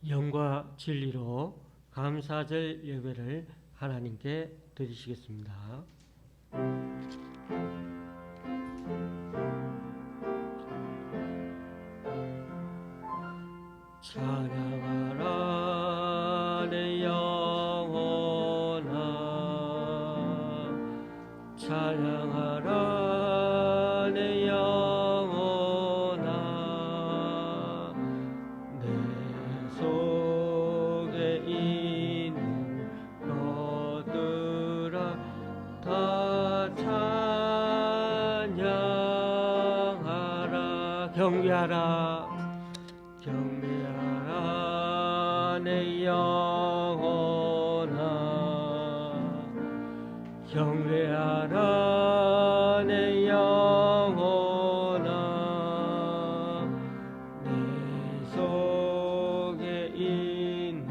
영과 진리로 감사절 예배를 하나님께 드리시겠습니다. 찬양하라 내 영혼아, 찬양하라 내 영혼아, 내 속에 있는 것들아 다 찬양하라. 경배하라, 경배하라 내 영혼아, 경배하라 내 영혼아, 내 속에 있는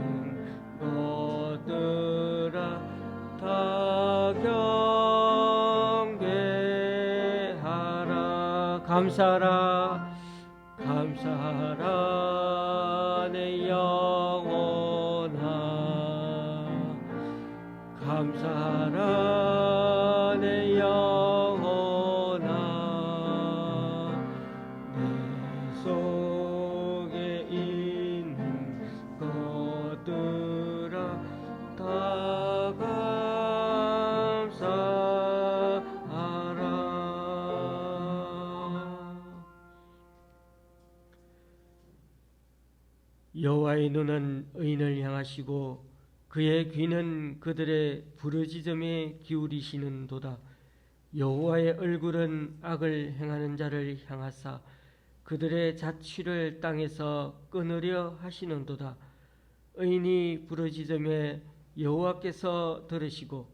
것들아 다 경배하라. 감사하라, 감사하라 내 영혼아, 감사하라 내 영혼아, 내 속에 있는 것들아 다 감사하라. 여호와의 눈은 의인을 향하시고 그의 귀는 그들의 부르짖음에 기울이시는도다. 여호와의 얼굴은 악을 행하는 자를 향하사 그들의 자취를 땅에서 끊으려 하시는도다. 의인이 부르짖음에 여호와께서 들으시고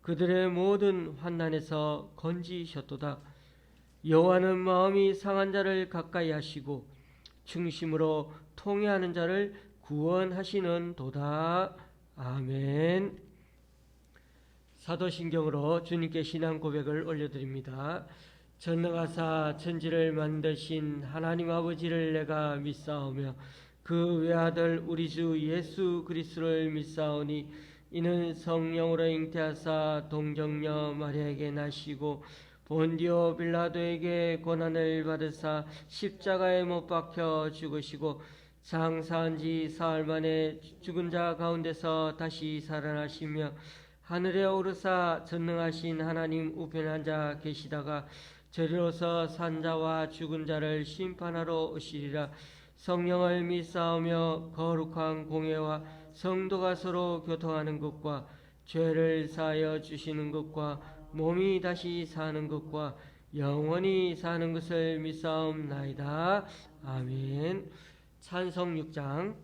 그들의 모든 환난에서 건지셨도다. 여호와는 마음이 상한 자를 가까이 하시고 중심으로 통회하는 자를 구원하시는도다. 아멘. 사도신경으로 주님께 신앙 고백을 올려드립니다. 전능하사 천지를 만드신 하나님 아버지를 내가 믿사오며 그 외아들 우리 주 예수 그리스도를 믿사오니 이는 성령으로 잉태하사 동정녀 마리아에게 나시고 본디오 빌라도에게 고난을 받으사 십자가에 못 박혀 죽으시고 장사한 지 사흘 만에 죽은 자 가운데서 다시 살아나시며 하늘에 오르사 전능하신 하나님 우편에 앉아 계시다가 저리로서 산 자와 죽은 자를 심판하러 오시리라. 성령을 믿사오며 거룩한 공회와 성도가 서로 교통하는 것과 죄를 사하여 주시는 것과 몸이 다시 사는 것과 영원히 사는 것을 믿사옵나이다. 아멘. 찬송 6장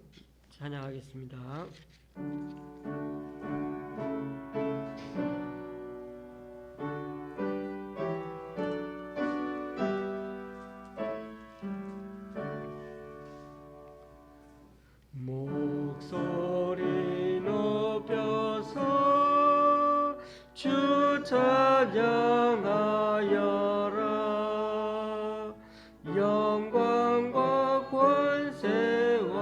찬양하겠습니다. 목소리 높여서 주 찬양하여라. 영광과 권세와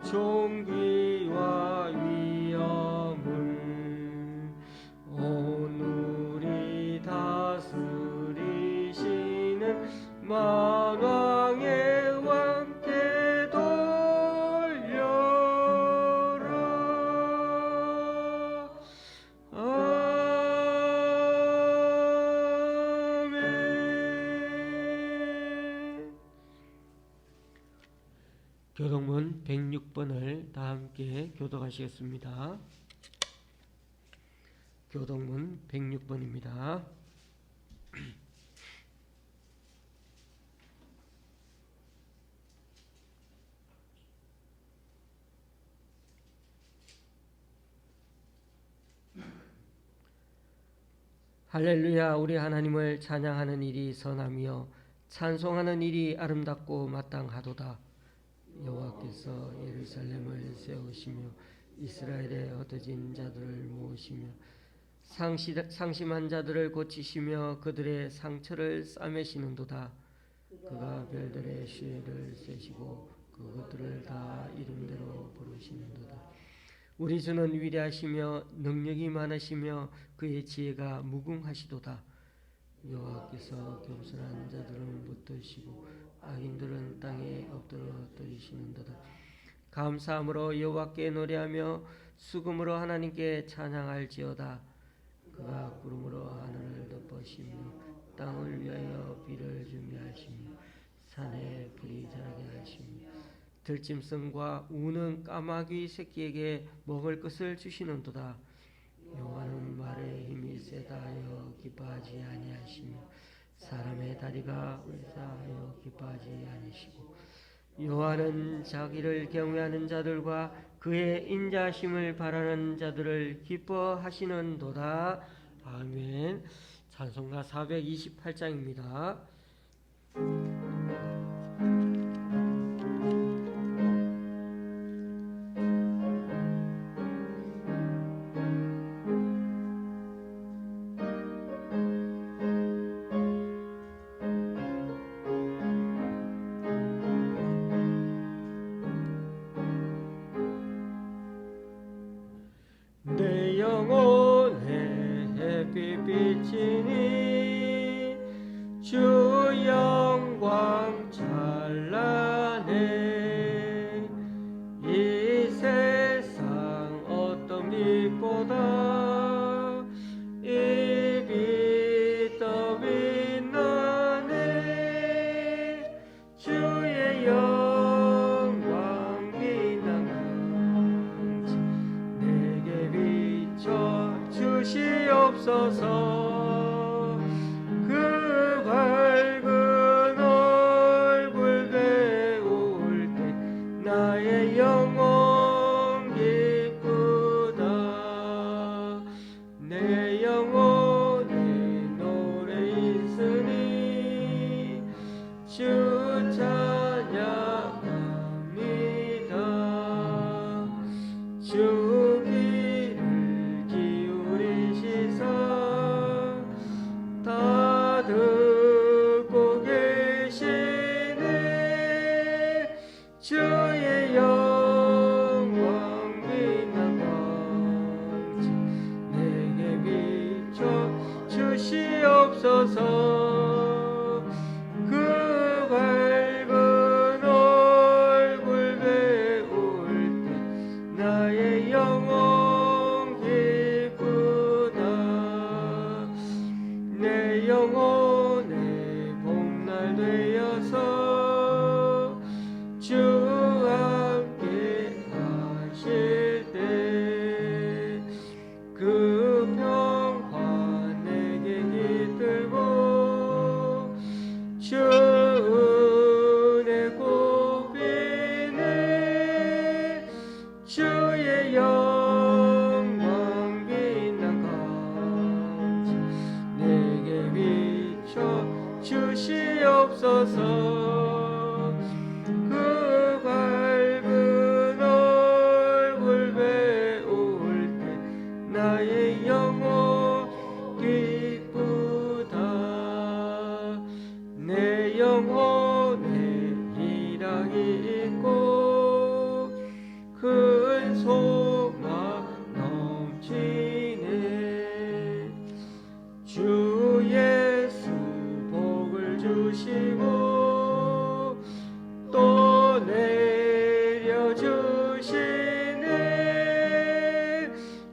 존귀와 위엄을 오늘이 다스리시는 만왕의 왕께 돌려라. 아멘. 교독문 106번을 다 함께 교독하시겠습니다. 교독문 106번입니다. 할렐루야. 우리 하나님을 찬양하는 일이 선하며 찬송하는 일이 아름답고 마땅하도다. 여호와께서 예루살렘을 세우시며 이스라엘의 흩어진 자들을 모으시며 상심한 자들을 고치시며 그들의 상처를 싸매시는도다. 그가 별들의 시혜를 세시고 그것들을 다 이름대로 부르시는도다. 우리 주는 위대하시며 능력이 많으시며 그의 지혜가 무궁하시도다. 여호와께서 겸손한 자들은 붙드시고 악인들은 땅에 엎드러뜨리시는도다. 감사함으로 여호와께 노래하며 수금으로 하나님께 찬양할지어다. 그가 구름으로 하늘을 덮으시며 땅을 위하여 비를 준비하시며 산에 풀이 자라게 하시며 들짐승과 우는 까마귀 새끼에게 먹을 것을 주시는도다. 여호와는 말에 힘이 세다 하여 기뻐하지 아니하시며 사람의 다리가 울다하여 기뻐하지 아니시고 여호와는 자기를 경외하는 자들과 그의 인자하심을 바라는 자들을 기뻐하시는도다. 아멘. 찬송가 428장입니다. 내 영혼에 햇빛 비치니 주 영광 찬란해. 이 세상 어떤 빛보다 이 빛 더 빛나네. 주의 영광 빛나는지 내게 비춰 주시옵소서. 그 밝은 얼굴 배울 때 나의 영혼 기쁘다. 내 영혼에 노래 있으니 주 찬양합니다. 주 귀를 기울이시사 다 듣고 계시네. 주의 영광 빛난 광채 내게 비춰 주시옵소서. 그 밝은 얼굴 배울 때 나의 영혼 기쁘다. 내 영혼의 복날 되어서 주 함께 하실 때 그 평화 내게 깃들고 주 은혜 곱비네. 주의 영광 빛난 광채 내게 비춰 주시옵소서. 그 밝은 얼굴 배울 때 나의 영혼 기쁘다. 내 영혼에 희락이 있고 큰 소망 넘치네. 주 예수 복을 주시고 또 내려주시네.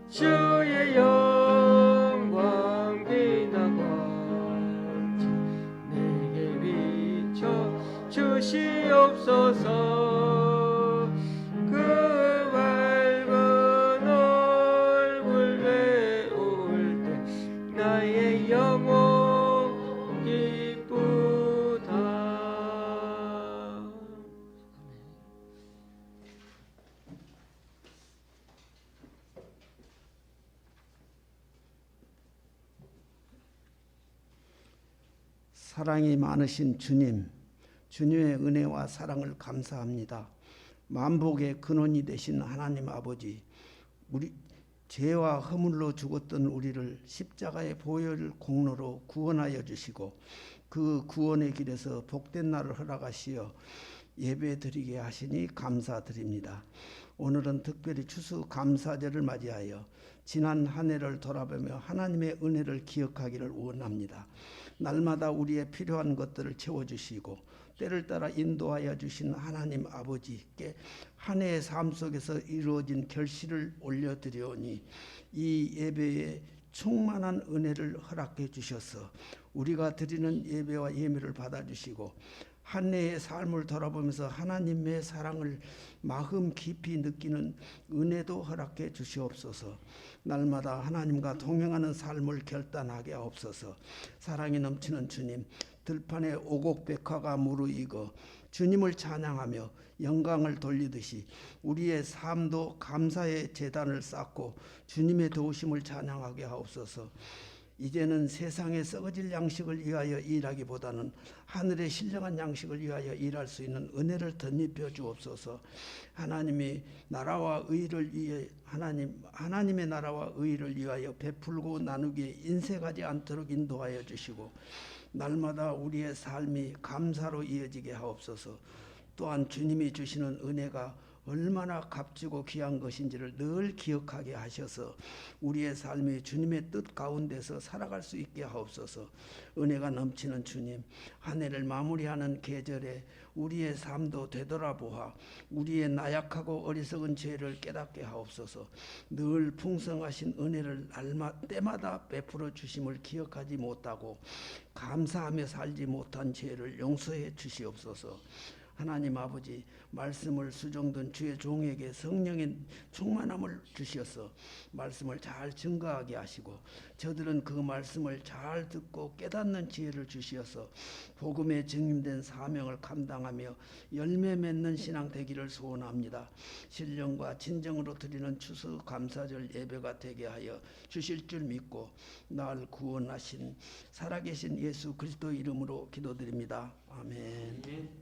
주의 영광 빛난 광채 내게 비춰 주시옵소서. 그 밝은 얼굴 배울 때 나의 영혼 기쁘다. 사랑이 많으신 주님, 주님의 은혜와 사랑을 감사합니다. 만복의 근원이 되신 하나님 아버지, 우리 죄와 허물로 죽었던 우리를 십자가의 보혈 공로로 구원하여 주시고 그 구원의 길에서 복된 날을 허락하시어 예배 드리게 하시니 감사드립니다. 오늘은 특별히 추수감사절을 맞이하여 지난 한 해를 돌아보며 하나님의 은혜를 기억하기를 원합니다. 날마다 우리의 필요한 것들을 채워주시고 때를 따라 인도하여 주신 하나님 아버지께 한 해의 삶 속에서 이루어진 결실을 올려드리오니 이 예배에 충만한 은혜를 허락해 주셔서 우리가 드리는 예배와 예물을 받아주시고 한 해의 삶을 돌아보면서 하나님의 사랑을 마음 깊이 느끼는 은혜도 허락해 주시옵소서. 날마다 하나님과 동행하는 삶을 결단하게 하옵소서. 사랑이 넘치는 주님, 들판에 오곡백화가 무르익어 주님을 찬양하며 영광을 돌리듯이 우리의 삶도 감사의 제단을 쌓고 주님의 도우심을 찬양하게 하옵소서. 이제는 세상에 썩어질 양식을 위하여 일하기보다는 하늘의 신령한 양식을 위하여 일할 수 있는 은혜를 덧입혀 주옵소서. 하나님의 나라와 의를 위해 하나님의 나라와 의를 위하여 베풀고 나누기에 인색하지 않도록 인도하여 주시고 날마다 우리의 삶이 감사로 이어지게 하옵소서. 또한 주님이 주시는 은혜가 얼마나 값지고 귀한 것인지를 늘 기억하게 하셔서 우리의 삶이 주님의 뜻 가운데서 살아갈 수 있게 하옵소서. 은혜가 넘치는 주님, 한 해를 마무리하는 계절에 우리의 삶도 되돌아보아 우리의 나약하고 어리석은 죄를 깨닫게 하옵소서. 늘 풍성하신 은혜를 때마다 베풀어 주심을 기억하지 못하고 감사하며 살지 못한 죄를 용서해 주시옵소서. 하나님 아버지, 말씀을 수종든 주의 종에게 성령의 충만함을 주셔서 말씀을 잘 증거하게 하시고 저들은 그 말씀을 잘 듣고 깨닫는 지혜를 주시어서 복음에 증임된 사명을 감당하며 열매 맺는 신앙 되기를 소원합니다. 신령과 진정으로 드리는 추수감사절 예배가 되게 하여 주실 줄 믿고 날 구원하신 살아계신 예수 그리스도 이름으로 기도드립니다. 아멘.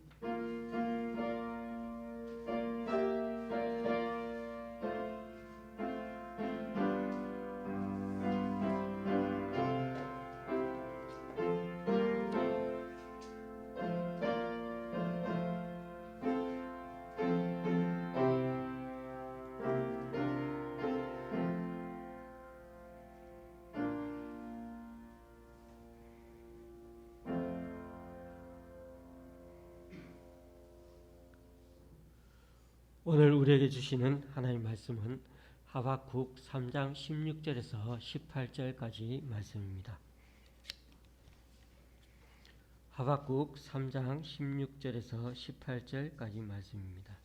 오늘 우리에게 주시는 하나님 말씀은 하박국 3장 16절에서 18절까지 말씀입니다. 하박국 3장 16절에서 18절까지 말씀입니다.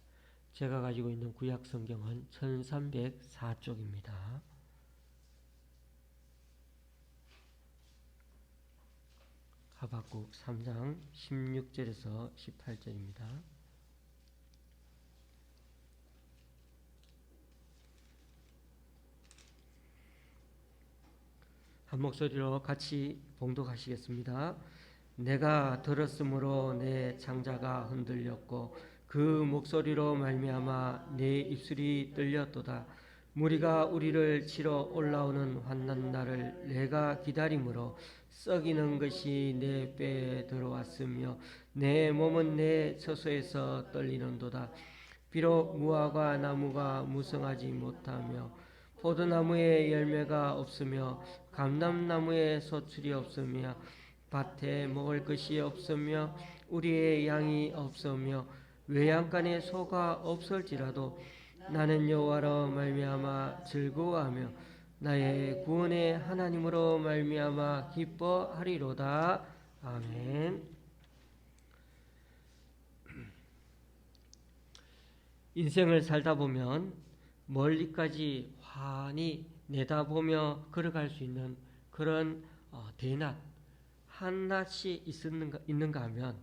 제가 가지고 있는 구약 성경은 1304쪽입니다. 하박국 3장 16절에서 18절입니다. 한 목소리로 같이 봉독하시겠습니다. 내가 들었으므로 내 창자가 흔들렸고 그 목소리로 말미암아 내 입술이 떨렸도다. 무리가 우리를 치러 올라오는 환난 날을 내가 기다림으로 썩이는 것이 내 뼈에 들어왔으며 내 몸은 내 처소에서 떨리는도다. 비록 무화과 나무가 무성하지 못하며 포도나무에 열매가 없으며 감람나무에 소출이 없으며 밭에 먹을 것이 없으며 우리의 양이 없으며 외양간에 소가 없을지라도 나는 여호와로 말미암아 즐거워하며 나의 구원의 하나님으로 말미암아 기뻐하리로다. 아멘. 인생을 살다 보면 멀리까지 환히 내다보며 걸어갈 수 있는 그런 대낮, 한낮이 있는가 하면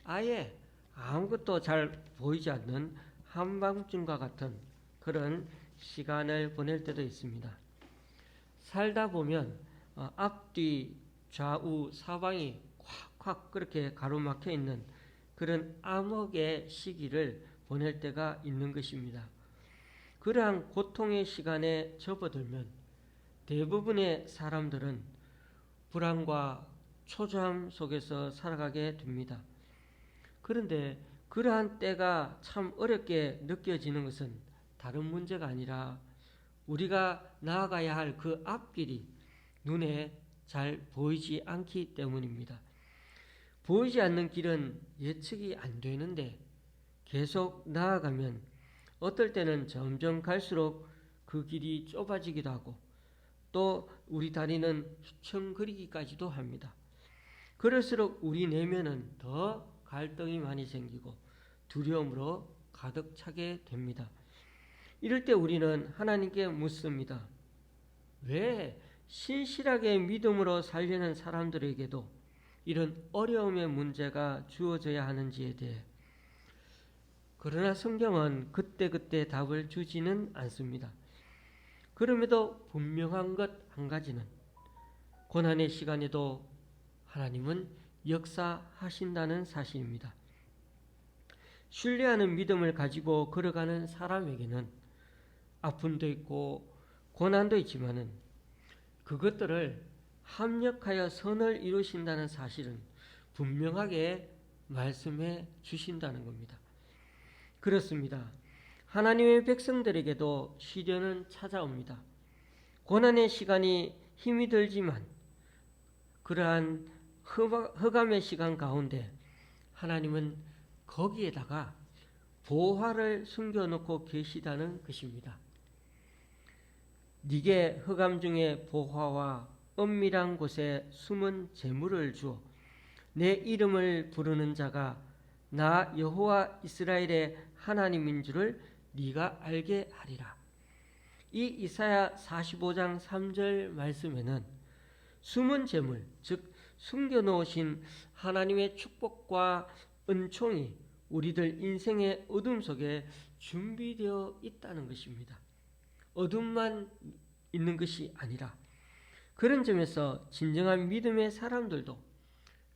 아예 아무것도 잘 보이지 않는 한밤중과 같은 그런 시간을 보낼 때도 있습니다. 살다 보면 앞뒤 좌우 사방이 콱콱 그렇게 가로막혀 있는 그런 암흑의 시기를 보낼 때가 있는 것입니다. 그러한 고통의 시간에 접어들면 대부분의 사람들은 불안과 초조함 속에서 살아가게 됩니다. 그런데 그러한 때가 참 어렵게 느껴지는 것은 다른 문제가 아니라 우리가 나아가야 할 그 앞길이 눈에 잘 보이지 않기 때문입니다. 보이지 않는 길은 예측이 안 되는데 계속 나아가면 어떨 때는 점점 갈수록 그 길이 좁아지기도 하고 또 우리 다리는 휘청거리기까지도 합니다. 그럴수록 우리 내면은 더 갈등이 많이 생기고 두려움으로 가득 차게 됩니다. 이럴 때 우리는 하나님께 묻습니다. 왜 신실하게 믿음으로 살려는 사람들에게도 이런 어려움의 문제가 주어져야 하는지에 대해. 그러나 성경은 그때그때 답을 주지는 않습니다. 그럼에도 분명한 것 한 가지는 고난의 시간에도 하나님은 역사하신다는 사실입니다. 신뢰하는 믿음을 가지고 걸어가는 사람에게는 아픔도 있고 고난도 있지만은 그것들을 합력하여 선을 이루신다는 사실은 분명하게 말씀해 주신다는 겁니다. 그렇습니다. 하나님의 백성들에게도 시련은 찾아옵니다. 고난의 시간이 힘이 들지만 그러한 흑암의 시간 가운데 하나님은 거기에다가 보화를 숨겨놓고 계시다는 것입니다. 네게 흑암 중에 보화와 은밀한 곳에 숨은 재물을 주어 내 이름을 부르는 자가 나 여호와 이스라엘의 하나님인 줄을 네가 알게 하리라. 이 이사야 45장 3절 말씀에는 숨은 재물, 즉 숨겨놓으신 하나님의 축복과 은총이 우리들 인생의 어둠 속에 준비되어 있다는 것입니다. 어둠만 있는 것이 아니라 그런 점에서 진정한 믿음의 사람들도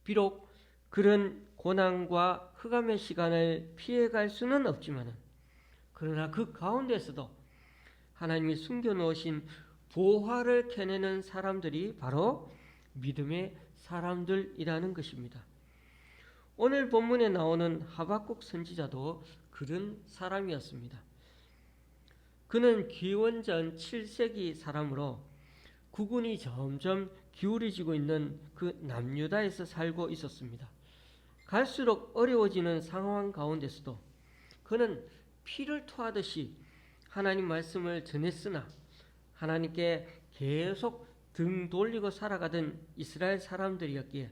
비록 그런 고난과 흑암의 시간을 피해갈 수는 없지만 그러나 그 가운데서도 하나님이 숨겨놓으신 보화를 캐내는 사람들이 바로 믿음의 사람들이라는 것입니다. 오늘 본문에 나오는 하박국 선지자도 그런 사람이었습니다. 그는 기원전 7세기 사람으로 국군이 점점 기울어지고 있는 그 남유다에서 살고 있었습니다. 갈수록 어려워지는 상황 가운데서도 그는 피를 토하듯이 하나님 말씀을 전했으나 하나님께 계속 등 돌리고 살아가던 이스라엘 사람들이었기에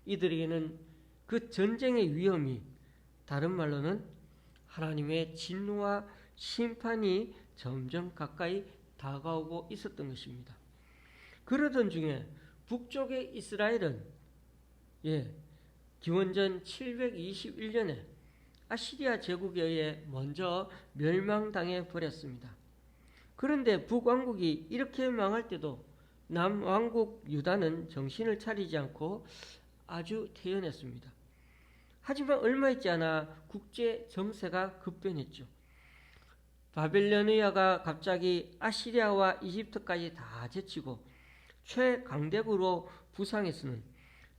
이들에게는 그 전쟁의 위험이 다른 말로는 하나님의 진노와 심판이 점점 가까이 다가오고 있었던 것입니다. 그러던 중에 북쪽의 이스라엘은 기원전 721년에 아시리아 제국에 의해 먼저 멸망당해 버렸습니다. 그런데 북왕국이 이렇게 망할 때도 남왕국 유다는 정신을 차리지 않고 아주 태연했습니다. 하지만 얼마 있지 않아 국제 정세가 급변했죠. 바벨로니아가 갑자기 아시리아와 이집트까지 다 제치고 최강대국으로 부상했으는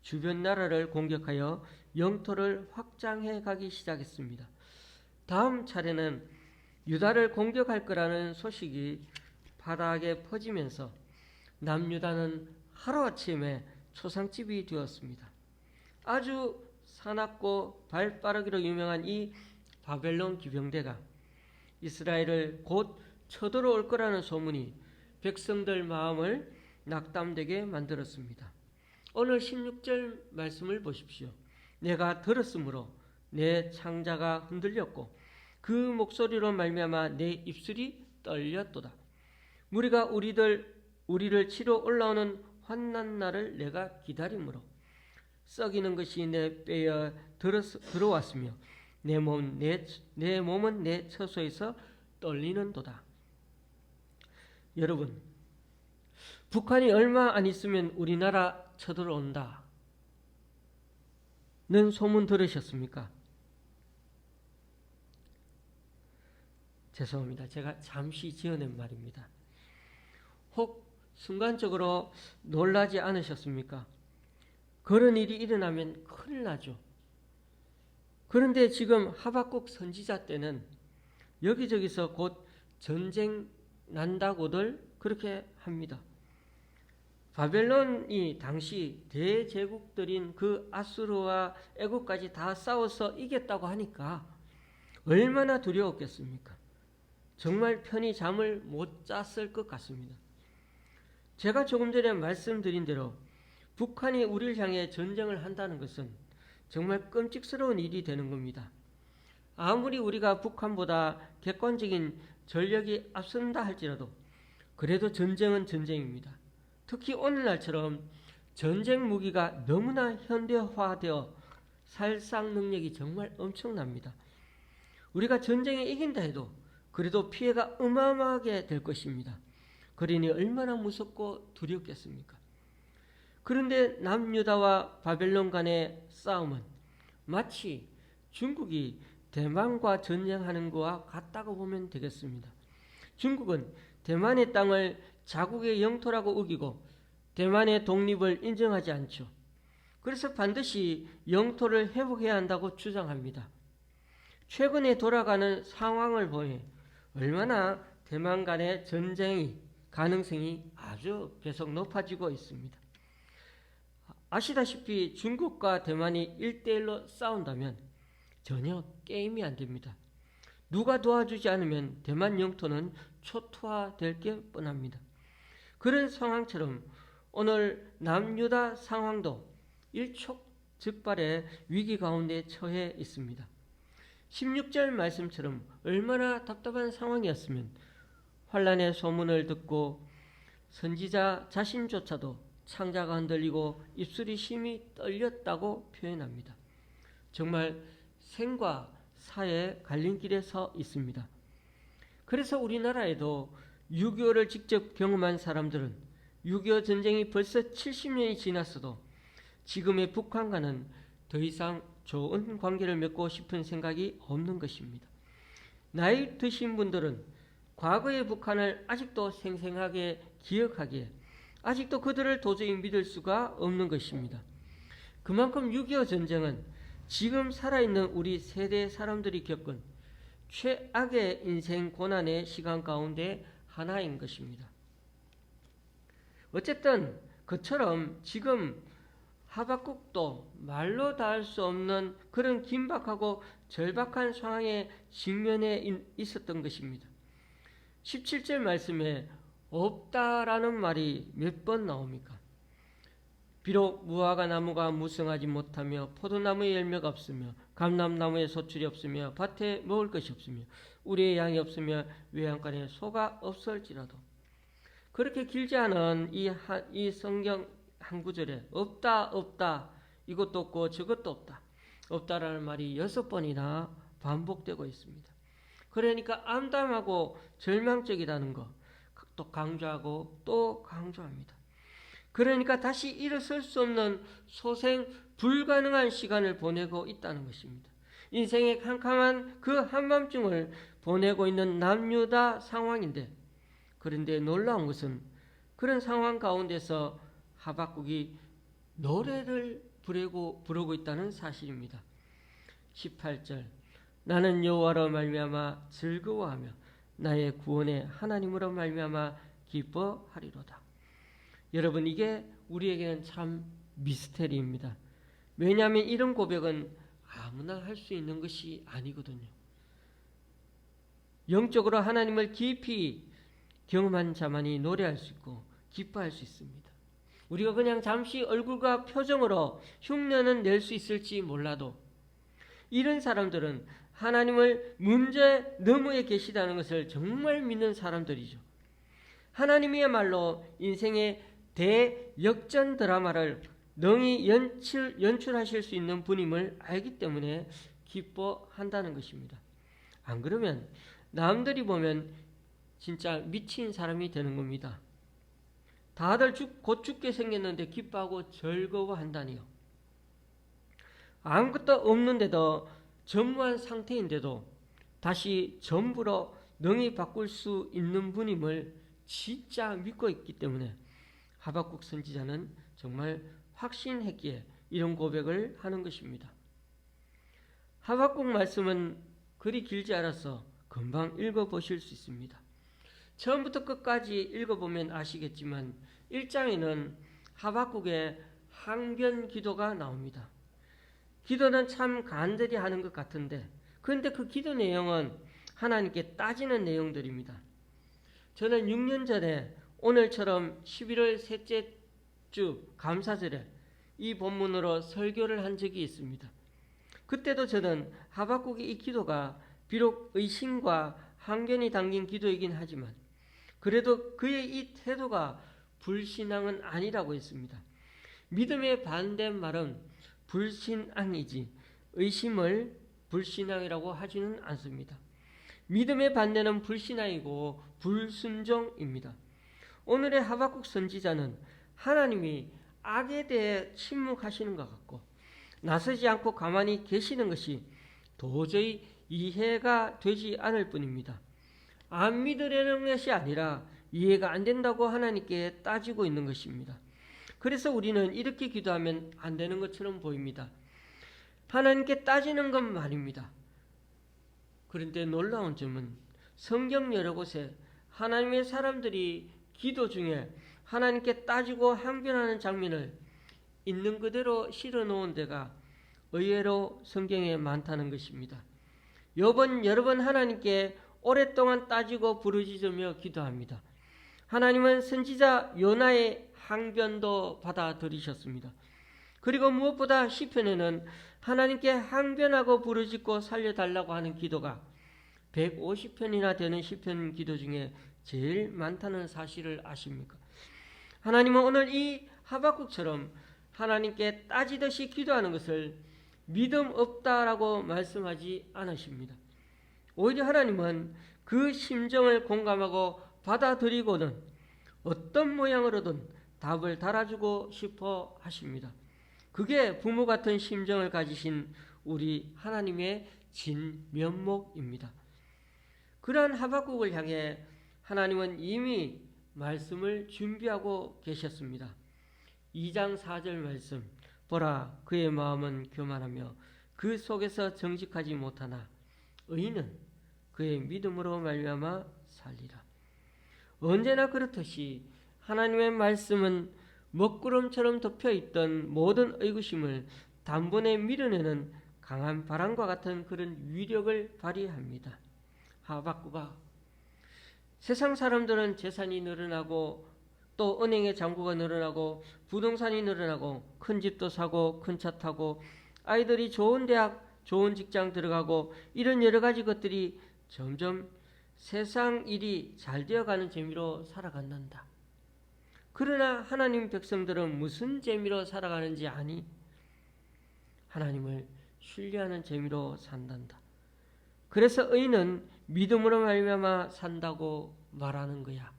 주변 나라를 공격하여 영토를 확장해 가기 시작했습니다. 다음 차례는 유다를 공격할 거라는 소식이 바다에 퍼지면서 남유다는 하루아침에 초상집이 되었습니다. 아주 사납고 발빠르기로 유명한 이 바벨론 기병대가 이스라엘을 곧 쳐들어올 거라는 소문이 백성들 마음을 낙담되게 만들었습니다. 오늘 16절 말씀을 보십시오. 내가 들었으므로 내 창자가 흔들렸고 그 목소리로 말미암아 내 입술이 떨렸도다. 무리가 우리를 치러 올라오는 환난 날을 내가 기다림으로 썩이는 것이 내 뼈에 들어왔으며 내 몸은 내 처소에서 떨리는도다. 여러분, 북한이 얼마 안 있으면 우리나라 쳐들어온다 는 소문 들으셨습니까? 죄송합니다. 제가 잠시 지어낸 말입니다. 혹 순간적으로 놀라지 않으셨습니까? 그런 일이 일어나면 큰일 나죠. 그런데 지금 하박국 선지자 때는 여기저기서 곧 전쟁 난다고들 그렇게 합니다. 바벨론이 당시 대제국들인 그 아수르와 애국까지 다 싸워서 이겼다고 하니까 얼마나 두려웠겠습니까? 정말 편히 잠을 못 잤을 것 같습니다. 제가 조금 전에 말씀드린 대로 북한이 우리를 향해 전쟁을 한다는 것은 정말 끔찍스러운 일이 되는 겁니다. 아무리 우리가 북한보다 객관적인 전력이 앞선다 할지라도 그래도 전쟁은 전쟁입니다. 특히 오늘날처럼 전쟁 무기가 너무나 현대화되어 살상 능력이 정말 엄청납니다. 우리가 전쟁에 이긴다 해도 그래도 피해가 어마어마하게 될 것입니다. 그러니 얼마나 무섭고 두렵겠습니까? 그런데 남유다와 바벨론 간의 싸움은 마치 중국이 대만과 전쟁하는 것과 같다고 보면 되겠습니다. 중국은 대만의 땅을 자국의 영토라고 우기고 대만의 독립을 인정하지 않죠. 그래서 반드시 영토를 회복해야 한다고 주장합니다. 최근에 돌아가는 상황을 보니 얼마나 대만 간의 전쟁이 가능성이 아주 계속 높아지고 있습니다. 아시다시피 중국과 대만이 1대1로 싸운다면 전혀 게임이 안 됩니다. 누가 도와주지 않으면 대만 영토는 초토화될 게 뻔합니다. 그런 상황처럼 오늘 남유다 상황도 일촉즉발의 위기 가운데 처해 있습니다. 16절 말씀처럼 얼마나 답답한 상황이었으면 환란의 소문을 듣고 선지자 자신조차도 창자가 흔들리고 입술이 심히 떨렸다고 표현합니다. 정말 생과 사의 갈림길에 서 있습니다. 그래서 우리나라에도 6.25를 직접 경험한 사람들은 6.25 전쟁이 벌써 70년이 지났어도 지금의 북한과는 더 이상 좋은 관계를 맺고 싶은 생각이 없는 것입니다. 나이 드신 분들은 과거의 북한을 아직도 생생하게 기억하기에 아직도 그들을 도저히 믿을 수가 없는 것입니다. 그만큼 6.25 전쟁은 지금 살아있는 우리 세대 사람들이 겪은 최악의 인생 고난의 시간 가운데 하나인 것입니다. 어쨌든 그처럼 지금 하박국도 말로 다 할 수 없는 그런 긴박하고 절박한 상황에 직면해 있었던 것입니다. 17절 말씀에 없다라는 말이 몇 번 나옵니까? 비록 무화과 나무가 무성하지 못하며 포도나무에 열매가 없으며 감람나무에 소출이 없으며 밭에 먹을 것이 없으며 우리의 양이 없으며 외양간에 소가 없을지라도 그렇게 길지 않은 이 성경 한 구절에 없다 이것도 없고 저것도 없다 없다라는 말이 6번이나 반복되고 있습니다. 그러니까 암담하고 절망적이라는 거 또 강조하고 또 강조합니다. 그러니까 다시 일어설 수 없는 소생 불가능한 시간을 보내고 있다는 것입니다. 인생의 캄캄한 그 한밤중을 보내고 있는 남유다 상황인데 그런데 놀라운 것은 그런 상황 가운데서 하박국이 노래를 부르고 있다는 사실입니다. 18절 나는 여호와로 말미암아 즐거워하며 나의 구원의 하나님으로 말미암아 기뻐하리로다. 여러분 이게 우리에게는 참 미스테리입니다. 왜냐하면 이런 고백은 아무나 할 수 있는 것이 아니거든요. 영적으로 하나님을 깊이 경험한 자만이 노래할 수 있고 기뻐할 수 있습니다. 우리가 그냥 잠시 얼굴과 표정으로 흉내는 낼 수 있을지 몰라도 이런 사람들은 하나님을 문제 너머에 계시다는 것을 정말 믿는 사람들이죠. 하나님이야말로 인생의 대역전 드라마를 능히 연출하실 수 있는 분임을 알기 때문에 기뻐한다는 것입니다. 안 그러면 남들이 보면 진짜 미친 사람이 되는 겁니다. 다들 곧 죽게 생겼는데 기뻐하고 즐거워한다니요. 아무것도 없는데도 전무한 상태인데도 다시 전부로 능히 바꿀 수 있는 분임을 진짜 믿고 있기 때문에 하박국 선지자는 정말 확신했기에 이런 고백을 하는 것입니다. 하박국 말씀은 그리 길지 않아서 금방 읽어보실 수 있습니다. 처음부터 끝까지 읽어보면 아시겠지만 1장에는 하박국의 항변 기도가 나옵니다. 기도는 참 간절히 하는 것 같은데 그런데 그 기도 내용은 하나님께 따지는 내용들입니다. 저는 6년 전에 오늘처럼 11월 셋째 주 감사절에 이 본문으로 설교를 한 적이 있습니다. 그때도 저는 하박국의 이 기도가 비록 의심과 항변이 담긴 기도이긴 하지만 그래도 그의 이 태도가 불신앙은 아니라고 했습니다. 믿음의 반대말은 불신앙이지 의심을 불신앙이라고 하지는 않습니다. 믿음의 반대는 불신앙이고 불순종입니다. 오늘의 하박국 선지자는 하나님이 악에 대해 침묵하시는 것 같고 나서지 않고 가만히 계시는 것이 도저히 이해가 되지 않을 뿐입니다. 안 믿으려는 것이 아니라 이해가 안 된다고 하나님께 따지고 있는 것입니다. 그래서 우리는 이렇게 기도하면 안 되는 것처럼 보입니다. 하나님께 따지는 건 말입니다. 그런데 놀라운 점은 성경 여러 곳에 하나님의 사람들이 기도 중에 하나님께 따지고 항변하는 장면을 있는 그대로 실어 놓은 데가 의외로 성경에 많다는 것입니다. 욥은 여러 번 하나님께 오랫동안 따지고 부르짖으며 기도합니다. 하나님은 선지자 요나의 항변도 받아들이셨습니다. 그리고 무엇보다 시편에는 하나님께 항변하고 부르짖고 살려달라고 하는 기도가 150편이나 되는 시편 기도 중에 제일 많다는 사실을 아십니까? 하나님은 오늘 이 하박국처럼 하나님께 따지듯이 기도하는 것을 믿음 없다라고 말씀하지 않으십니다. 오히려 하나님은 그 심정을 공감하고 받아들이고는 어떤 모양으로든 답을 달아주고 싶어 하십니다. 그게 부모 같은 심정을 가지신 우리 하나님의 진면목입니다. 그러한 하박국을 향해 하나님은 이미 말씀을 준비하고 계셨습니다. 2장 4절 말씀, 보라 그의 마음은 교만하며 그 속에서 정직하지 못하나 의인은 그의 믿음으로 말미암아 살리라. 언제나 그렇듯이 하나님의 말씀은 먹구름처럼 덮여있던 모든 의구심을 단번에 밀어내는 강한 바람과 같은 그런 위력을 발휘합니다. 하박국아, 세상 사람들은 재산이 늘어나고 또 은행의 잔고가 늘어나고 부동산이 늘어나고 큰 집도 사고 큰 차 타고 아이들이 좋은 대학 좋은 직장 들어가고 이런 여러 가지 것들이 점점 세상 일이 잘 되어가는 재미로 살아간단다. 그러나 하나님 백성들은 무슨 재미로 살아가는지 아니? 하나님을 신뢰하는 재미로 산단다. 그래서 의인은 믿음으로 말미암아 산다고 말하는 거야.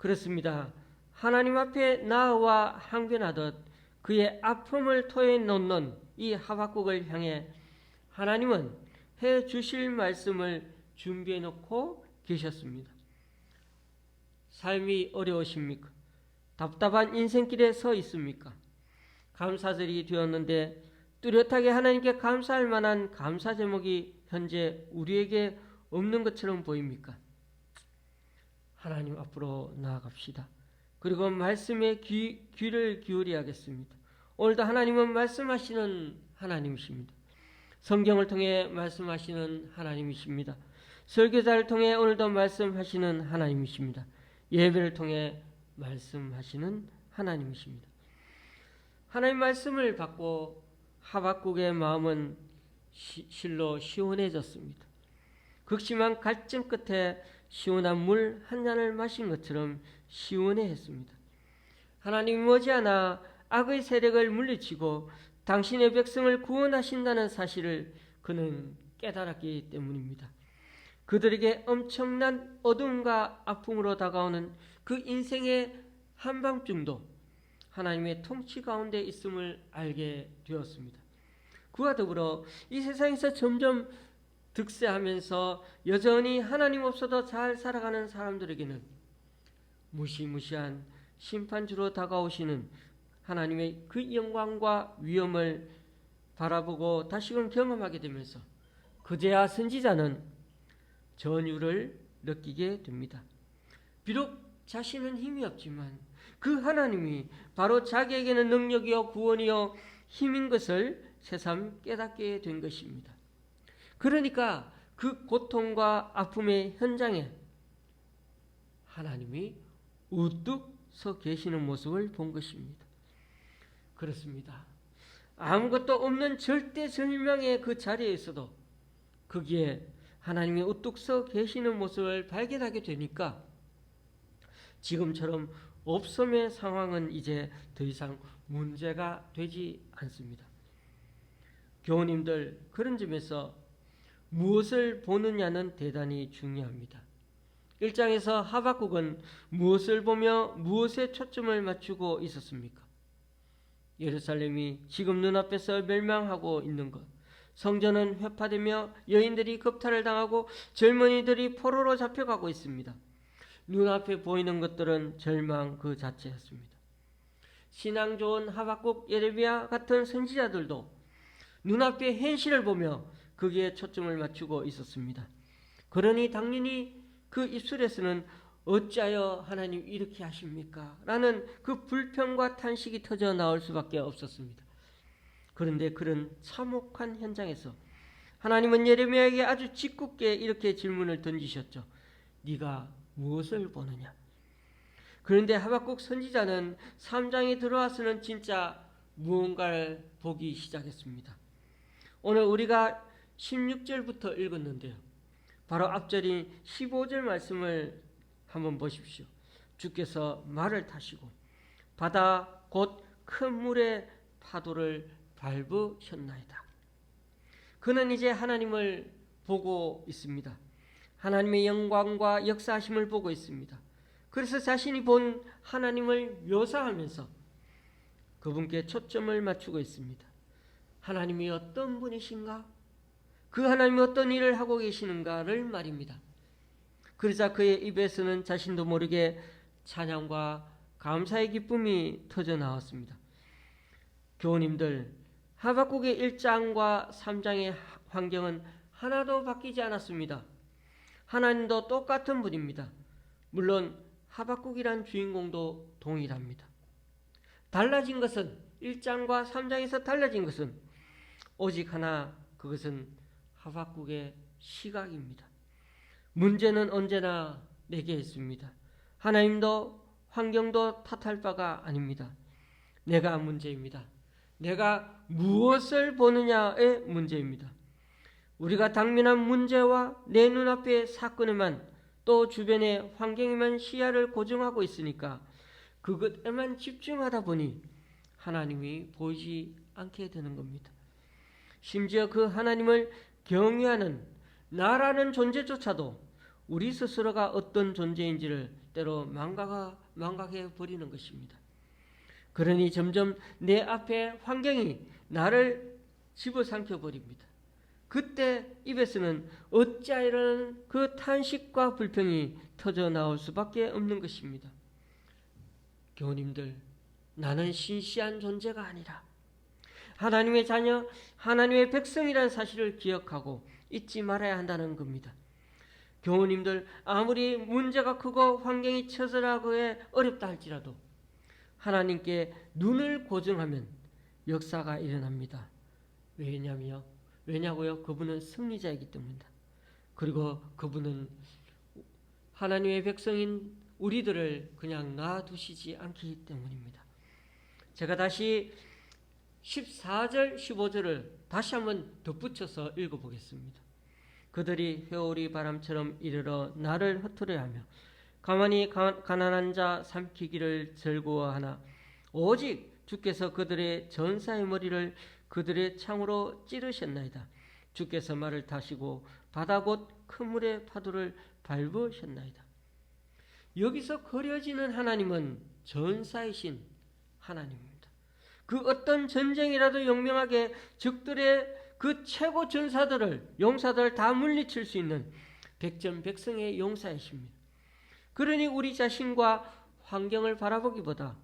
그렇습니다. 하나님 앞에 나와 항변하듯 그의 아픔을 토해 놓는 이 하박국을 향해 하나님은 해 주실 말씀을 준비해 놓고 계셨습니다. 삶이 어려우십니까? 답답한 인생길에 서 있습니까? 감사절이 되었는데 뚜렷하게 하나님께 감사할 만한 감사 제목이 현재 우리에게 없는 것처럼 보입니까? 하나님 앞으로 나아갑시다. 그리고 말씀에 귀를 기울여야겠습니다. 오늘도 하나님은 말씀하시는 하나님이십니다. 성경을 통해 말씀하시는 하나님이십니다. 설교자를 통해 오늘도 말씀하시는 하나님이십니다. 예배를 통해 말씀하시는 하나님이십니다. 하나님 말씀을 받고 하박국의 마음은 실로 시원해졌습니다. 극심한 갈증 끝에 시원한 물 한 잔을 마신 것처럼 시원해했습니다. 하나님이 머지않아 악의 세력을 물리치고 당신의 백성을 구원하신다는 사실을 그는 깨달았기 때문입니다. 그들에게 엄청난 어둠과 아픔으로 다가오는 그 인생의 한밤중도 하나님의 통치 가운데 있음을 알게 되었습니다. 그와 더불어 이 세상에서 점점 득세하면서 여전히 하나님 없어도 잘 살아가는 사람들에게는 무시무시한 심판주로 다가오시는 하나님의 그 영광과 위엄을 바라보고 다시금 경험하게 되면서 그제야 선지자는 전율을 느끼게 됩니다. 비록 자신은 힘이 없지만 그 하나님이 바로 자기에게는 능력이요 구원이요 힘인 것을 새삼 깨닫게 된 것입니다. 그러니까 그 고통과 아픔의 현장에 하나님이 우뚝 서 계시는 모습을 본 것입니다. 그렇습니다. 아무것도 없는 절대절명의 그 자리에 있어도 거기에 하나님이 우뚝 서 계시는 모습을 발견하게 되니까 지금처럼 없음의 상황은 이제 더 이상 문제가 되지 않습니다. 교우님들, 그런 점에서 무엇을 보느냐는 대단히 중요합니다. 1장에서 하박국은 무엇을 보며 무엇에 초점을 맞추고 있었습니까? 예루살렘이 지금 눈앞에서 멸망하고 있는 것, 성전은 회파되며 여인들이 겁탈을 당하고 젊은이들이 포로로 잡혀가고 있습니다. 눈앞에 보이는 것들은 절망 그 자체였습니다. 신앙 좋은 하박국, 예레미야 같은 선지자들도 눈앞의 현실을 보며 거기에 초점을 맞추고 있었습니다. 그러니 당연히 그 입술에서는 어찌하여 하나님 이렇게 하십니까? 라는 그 불평과 탄식이 터져 나올 수밖에 없었습니다. 그런데 그런 참혹한 현장에서 하나님은 예레미야에게 아주 짓궂게 이렇게 질문을 던지셨죠. 네가 무엇을 보느냐? 그런데 하박국 선지자는 3장에 들어와서는 진짜 무언가를 보기 시작했습니다. 오늘 우리가 16절부터 읽었는데요. 바로 앞절인 15절 말씀을 한번 보십시오. 주께서 말을 타시고 바다 곧 큰 물의 파도를 밟으셨나이다. 그는 이제 하나님을 보고 있습니다. 하나님의 영광과 역사하심을 보고 있습니다. 그래서 자신이 본 하나님을 묘사하면서 그분께 초점을 맞추고 있습니다. 하나님이 어떤 분이신가? 그 하나님이 어떤 일을 하고 계시는가를 말입니다. 그러자 그의 입에서는 자신도 모르게 찬양과 감사의 기쁨이 터져 나왔습니다. 교우님들, 하박국의 1장과 3장의 환경은 하나도 바뀌지 않았습니다. 하나님도 똑같은 분입니다. 물론 하박국이란 주인공도 동일합니다. 달라진 것은 1장과 3장에서 달라진 것은 오직 하나, 그것은 하박국의 시각입니다. 문제는 언제나 내게 있습니다. 하나님도 환경도 탓할 바가 아닙니다. 내가 문제입니다. 내가 무엇을 보느냐의 문제입니다. 우리가 당면한 문제와 내 눈앞의 사건에만 또 주변의 환경에만 시야를 고정하고 있으니까 그것에만 집중하다 보니 하나님이 보이지 않게 되는 겁니다. 심지어 그 하나님을 경외하는 나라는 존재조차도 우리 스스로가 어떤 존재인지를 때로 망각해 버리는 것입니다. 그러니 점점 내 앞에 환경이 나를 집어삼켜 버립니다. 그때 입에서는 어찌하여라는 그 탄식과 불평이 터져 나올 수밖에 없는 것입니다. 교우님들, 나는 신시한 존재가 아니라 하나님의 자녀, 하나님의 백성이라는 사실을 기억하고 잊지 말아야 한다는 겁니다. 교우님들, 아무리 문제가 크고 환경이 처절하고 어렵다 할지라도 하나님께 눈을 고정하면 역사가 일어납니다. 왜냐고요? 그분은 승리자이기 때문입니다. 그리고 그분은 하나님의 백성인 우리들을 그냥 놔두시지 않기 때문입니다. 제가 다시 14절, 15절을 다시 한번 덧붙여서 읽어보겠습니다. 그들이 회오리 바람처럼 이르러 나를 흩으려 하며 가만히 가난한 자 삼키기를 즐거워하나 오직 주께서 그들의 전사의 머리를 그들의 창으로 찌르셨나이다. 주께서 말을 타시고 바다 곧 큰 물의 파도를 밟으셨나이다. 여기서 그려지는 하나님은 전사이신 하나님입니다. 그 어떤 전쟁이라도 용맹하게 적들의 그 최고 전사들을, 용사들을 다 물리칠 수 있는 백전백승의 용사이십니다. 그러니 우리 자신과 환경을 바라보기보다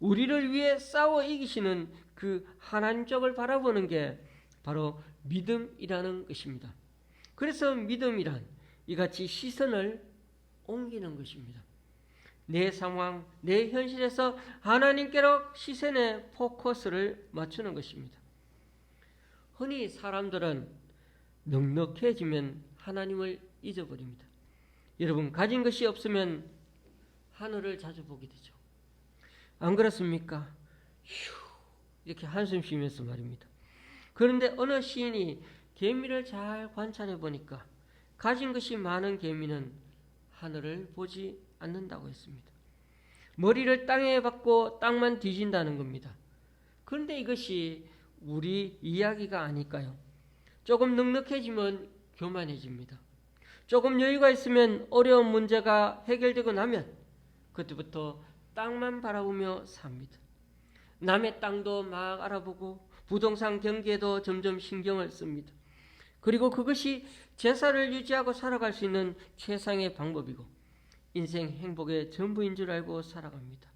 우리를 위해 싸워 이기시는 그 하나님 쪽을 바라보는 게 바로 믿음이라는 것입니다. 그래서 믿음이란 이같이 시선을 옮기는 것입니다. 내 상황, 내 현실에서 하나님께로 시선의 포커스를 맞추는 것입니다. 흔히 사람들은 넉넉해지면 하나님을 잊어버립니다. 여러분, 가진 것이 없으면 하늘을 자주 보게 되죠. 안 그렇습니까? 휴, 이렇게 한숨 쉬면서 말입니다. 그런데 어느 시인이 개미를 잘 관찰해 보니까 가진 것이 많은 개미는 하늘을 보지 않는다고 했습니다. 머리를 땅에 박고 땅만 뒤진다는 겁니다. 그런데 이것이 우리 이야기가 아닐까요? 조금 넉넉해지면 교만해집니다. 조금 여유가 있으면 어려운 문제가 해결되고 나면 그때부터 땅만 바라보며 삽니다. 남의 땅도 막 알아보고 부동산 경기에도 점점 신경을 씁니다. 그리고 그것이 제사를 유지하고 살아갈 수 있는 최상의 방법이고 인생 행복의 전부인 줄 알고 살아갑니다.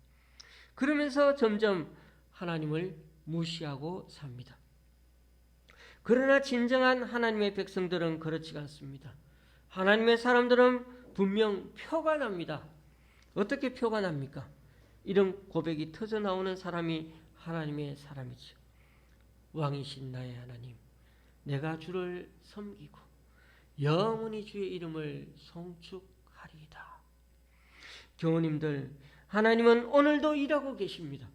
그러면서 점점 하나님을 무시하고 삽니다. 그러나 진정한 하나님의 백성들은 그렇지가 않습니다. 하나님의 사람들은 분명 표가 납니다. 어떻게 표가 납니까? 이런 고백이 터져 나오는 사람이 하나님의 사람이죠. 왕이신 나의 하나님, 내가 주를 섬기고 영원히 주의 이름을 송축하리이다. 교우님들, 하나님은 오늘도 일하고 계십니다.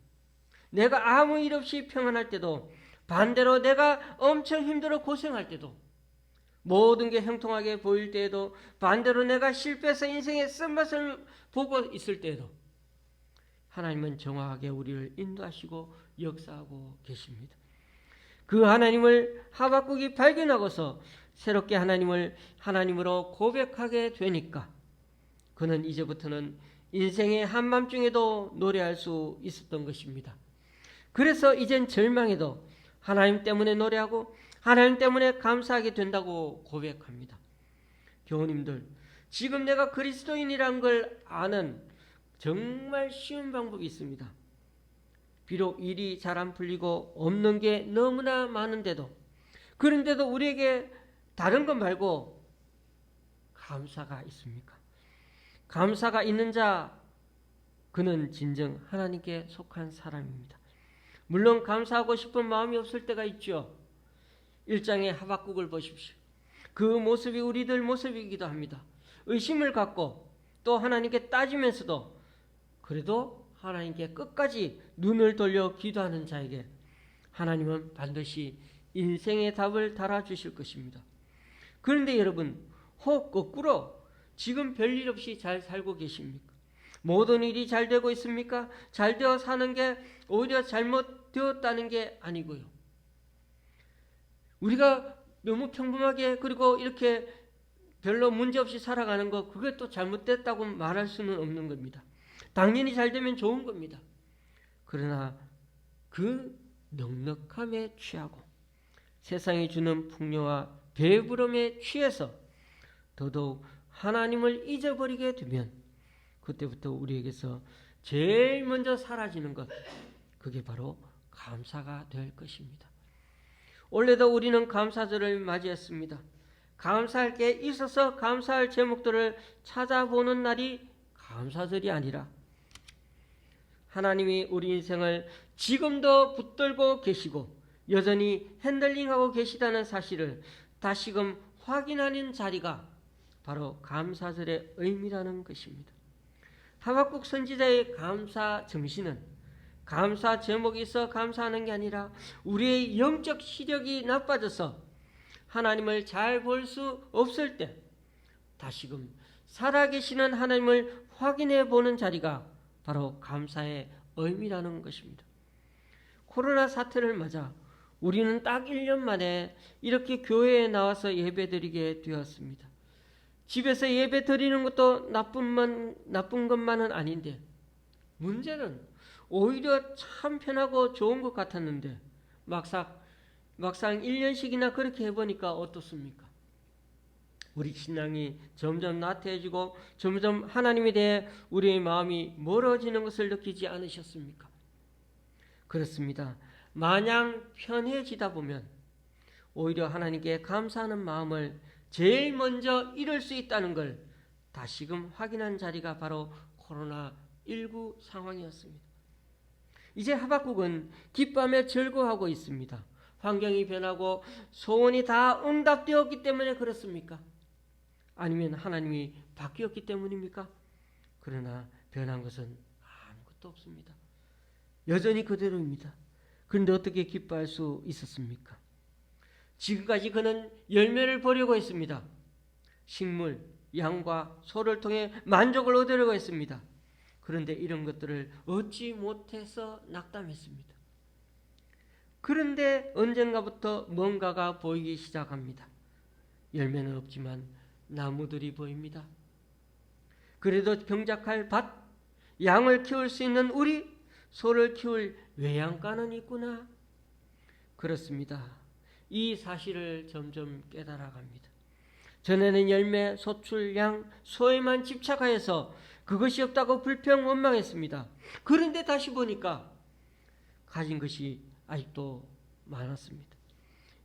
내가 아무 일 없이 평안할 때도, 반대로 내가 엄청 힘들어 고생할 때도, 모든 게 형통하게 보일 때에도, 반대로 내가 실패해서 인생의 쓴맛을 보고 있을 때에도 하나님은 정확하게 우리를 인도하시고 역사하고 계십니다. 그 하나님을 하박국이 발견하고서 새롭게 하나님을 하나님으로 고백하게 되니까 그는 이제부터는 인생의 한밤중에도 노래할 수 있었던 것입니다. 그래서 이젠 절망에도 하나님 때문에 노래하고 하나님 때문에 감사하게 된다고 고백합니다. 교우님들, 지금 내가 그리스도인이란 걸 아는 정말 쉬운 방법이 있습니다. 비록 일이 잘 안 풀리고 없는 게 너무나 많은데도, 그런데도 우리에게 다른 것 말고 감사가 있습니까? 감사가 있는 자, 그는 진정 하나님께 속한 사람입니다. 물론 감사하고 싶은 마음이 없을 때가 있죠. 1장의 하박국을 보십시오. 그 모습이 우리들 모습이기도 합니다. 의심을 갖고 또 하나님께 따지면서도 그래도 하나님께 끝까지 눈을 돌려 기도하는 자에게 하나님은 반드시 인생의 답을 달아주실 것입니다. 그런데 여러분, 혹 거꾸로 지금 별일 없이 잘 살고 계십니까? 모든 일이 잘 되고 있습니까? 잘 되어 사는 게 오히려 잘못되었다는 게 아니고요. 우리가 너무 평범하게 그리고 이렇게 별로 문제없이 살아가는 거, 그게 또 잘못됐다고 말할 수는 없는 겁니다. 당연히 잘 되면 좋은 겁니다. 그러나 그 넉넉함에 취하고 세상이 주는 풍요와 배부름에 취해서 더더욱 하나님을 잊어버리게 되면 그때부터 우리에게서 제일 먼저 사라지는 것, 그게 바로 감사가 될 것입니다. 올해도 우리는 감사절을 맞이했습니다. 감사할 게 있어서 감사할 제목들을 찾아보는 날이 감사절이 아니라 하나님이 우리 인생을 지금도 붙들고 계시고 여전히 핸들링하고 계시다는 사실을 다시금 확인하는 자리가 바로 감사절의 의미라는 것입니다. 하박국 선지자의 감사 정신은 감사 제목이 있어 감사하는 게 아니라 우리의 영적 시력이 나빠져서 하나님을 잘 볼 수 없을 때 다시금 살아계시는 하나님을 확인해 보는 자리가 바로 감사의 의미라는 것입니다. 코로나 사태를 맞아 우리는 딱 1년 만에 이렇게 교회에 나와서 예배드리게 되었습니다. 집에서 예배 드리는 것도 나쁜 것만은 아닌데 문제는 오히려 참 편하고 좋은 것 같았는데 막상 1년씩이나 그렇게 해보니까 어떻습니까? 우리 신앙이 점점 나태해지고 점점 하나님에 대해 우리의 마음이 멀어지는 것을 느끼지 않으셨습니까? 그렇습니다. 마냥 편해지다 보면 오히려 하나님께 감사하는 마음을 제일 먼저 이룰 수 있다는 걸 다시금 확인한 자리가 바로 코로나19 상황이었습니다. 이제 하박국은 기뻐하며 즐거워하고 있습니다. 환경이 변하고 소원이 다 응답되었기 때문에 그렇습니까? 아니면 하나님이 바뀌었기 때문입니까? 그러나 변한 것은 아무것도 없습니다. 여전히 그대로입니다. 그런데 어떻게 기뻐할 수 있었습니까? 지금까지 그는 열매를 보려고 했습니다. 식물, 양과 소를 통해 만족을 얻으려고 했습니다. 그런데 이런 것들을 얻지 못해서 낙담했습니다. 그런데 언젠가부터 뭔가가 보이기 시작합니다. 열매는 없지만 나무들이 보입니다. 그래도 경작할 밭, 양을 키울 수 있는 우리, 소를 키울 외양간은 있구나. 그렇습니다. 이 사실을 점점 깨달아갑니다. 전에는 열매, 소출, 양, 소에만 집착하여서 그것이 없다고 불평 원망했습니다. 그런데 다시 보니까 가진 것이 아직도 많았습니다.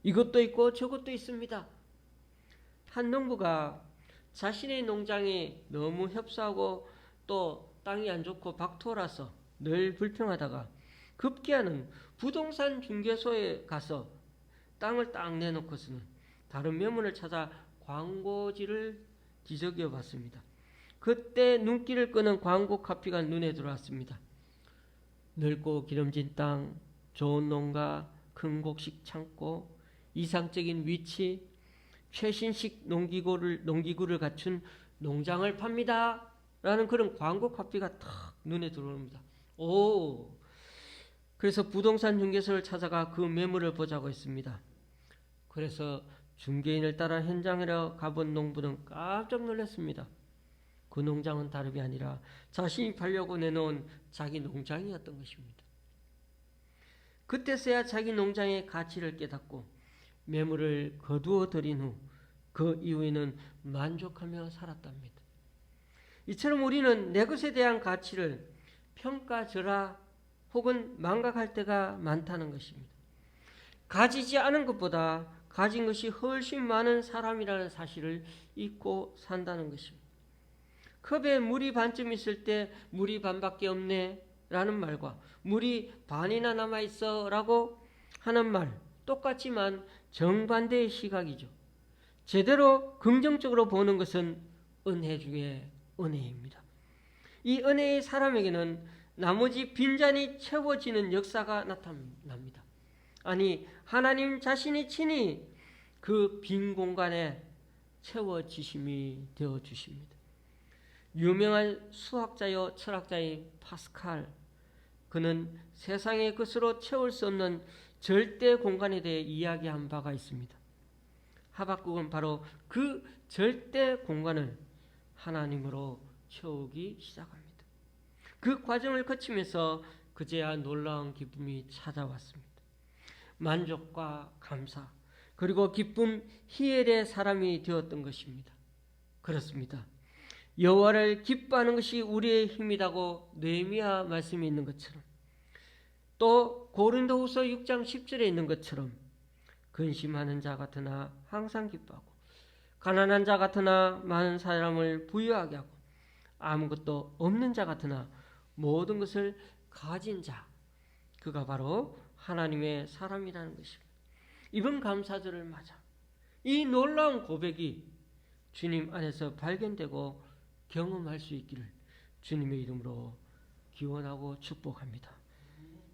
이것도 있고 저것도 있습니다. 한 농부가 자신의 농장이 너무 협소하고 또 땅이 안 좋고 박토라서 늘 불평하다가 급기야는 부동산 중개소에 가서 땅을 딱 내놓고서는 다른 매물을 찾아 광고지를 뒤적여 봤습니다. 그때 눈길을 끄는 광고 카피가 눈에 들어왔습니다. 넓고 기름진 땅, 좋은 농가, 큰 곡식 창고, 이상적인 위치, 최신식 농기구를 갖춘 농장을 팝니다. 라는 그런 광고 카피가 탁 눈에 들어옵니다. 그래서 부동산 중개소를 찾아가 그 매물을 보자고 했습니다. 그래서 중개인을 따라 현장으로 가본 농부는 깜짝 놀랐습니다. 그 농장은 다름이 아니라 자신이 팔려고 내놓은 자기 농장이었던 것입니다. 그때서야 자기 농장의 가치를 깨닫고 매물을 거두어 들인 후 그 이후에는 만족하며 살았답니다. 이처럼 우리는 내 것에 대한 가치를 평가절하 혹은 망각할 때가 많다는 것입니다. 가지지 않은 것보다 가진 것이 훨씬 많은 사람이라는 사실을 잊고 산다는 것입니다. 컵에 물이 반쯤 있을 때 물이 반밖에 없네 라는 말과 물이 반이나 남아있어 라고 하는 말 똑같지만 정반대의 시각이죠. 제대로 긍정적으로 보는 것은 은혜 중에 은혜입니다. 이 은혜의 사람에게는 나머지 빈잔이 채워지는 역사가 나타납니다. 아니 하나님 자신이 친히 그 빈 공간에 채워지심이 되어주십니다. 유명한 수학자요 철학자인 파스칼, 그는 세상의 것으로 채울 수 없는 절대 공간에 대해 이야기한 바가 있습니다. 하박국은 바로 그 절대 공간을 하나님으로 채우기 시작합니다. 그 과정을 거치면서 그제야 놀라운 기쁨이 찾아왔습니다. 만족과 감사 그리고 기쁨, 희엘의 사람이 되었던 것입니다. 그렇습니다. 여호와를 기뻐하는 것이 우리의 힘이라고 느헤미야 말씀이 있는 것처럼 또 고린도후서 6장 10절에 있는 것처럼 근심하는 자 같으나 항상 기뻐하고 가난한 자 같으나 많은 사람을 부유하게 하고 아무것도 없는 자 같으나 모든 것을 가진 자, 그가 바로 하나님의 사람이라는 것입니다. 이번 감사절을 맞아 이 놀라운 고백이 주님 안에서 발견되고 경험할 수 있기를 주님의 이름으로 기원하고 축복합니다.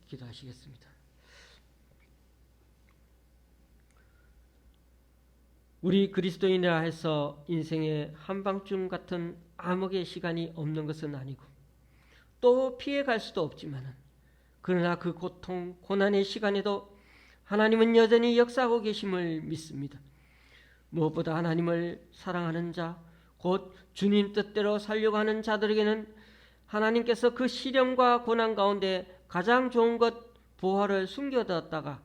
기도하시겠습니다. 우리 그리스도인이라 해서 인생의 한밤중 같은 암흑의 시간이 없는 것은 아니고 또 피해갈 수도 없지만 그러나 그 고통, 고난의 시간에도 하나님은 여전히 역사하고 계심을 믿습니다. 무엇보다 하나님을 사랑하는 자, 곧 주님 뜻대로 살려고 하는 자들에게는 하나님께서 그 시련과 고난 가운데 가장 좋은 것 보화를 숨겨뒀다가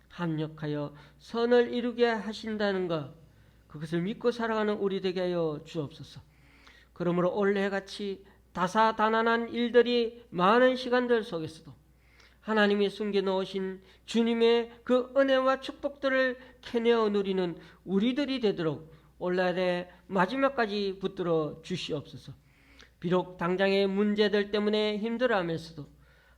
합력하여 선을 이루게 하신다는 것, 그것을 믿고 살아가는 우리 되게 하여 주옵소서. 그러므로 올해같이 다사다난한 일들이 많은 시간들 속에서도 하나님이 숨겨놓으신 주님의 그 은혜와 축복들을 캐내어 누리는 우리들이 되도록 올라의 마지막까지 붙들어 주시옵소서. 비록 당장의 문제들 때문에 힘들어하면서도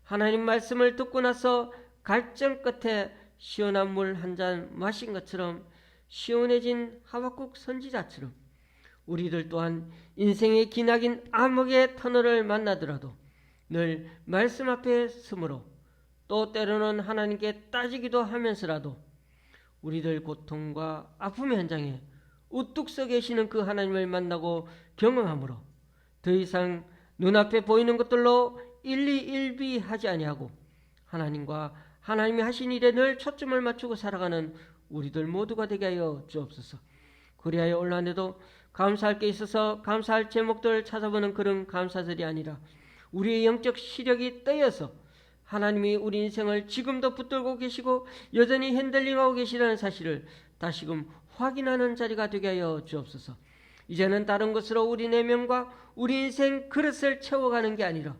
하나님 말씀을 듣고 나서 갈증 끝에 시원한 물 한 잔 마신 것처럼 시원해진 하박국 선지자처럼 우리들 또한 인생의 기나긴 암흑의 터널을 만나더라도 늘 말씀 앞에 서므로 또 때로는 하나님께 따지기도 하면서라도 우리들 고통과 아픔의 현장에 우뚝 서 계시는 그 하나님을 만나고 경험함으로 더 이상 눈앞에 보이는 것들로 일희일비하지 아니하고 하나님과 하나님이 하신 일에 늘 초점을 맞추고 살아가는 우리들 모두가 되게 하여 주옵소서. 그리하여 올라내도 감사할 게 있어서 감사할 제목들을 찾아보는 그런 감사들이 아니라 우리의 영적 시력이 떠여서 하나님이 우리 인생을 지금도 붙들고 계시고 여전히 핸들링하고 계시다는 사실을 다시금 확인하는 자리가 되게 하여 주옵소서. 이제는 다른 것으로 우리 내면과 우리 인생 그릇을 채워가는 게 아니라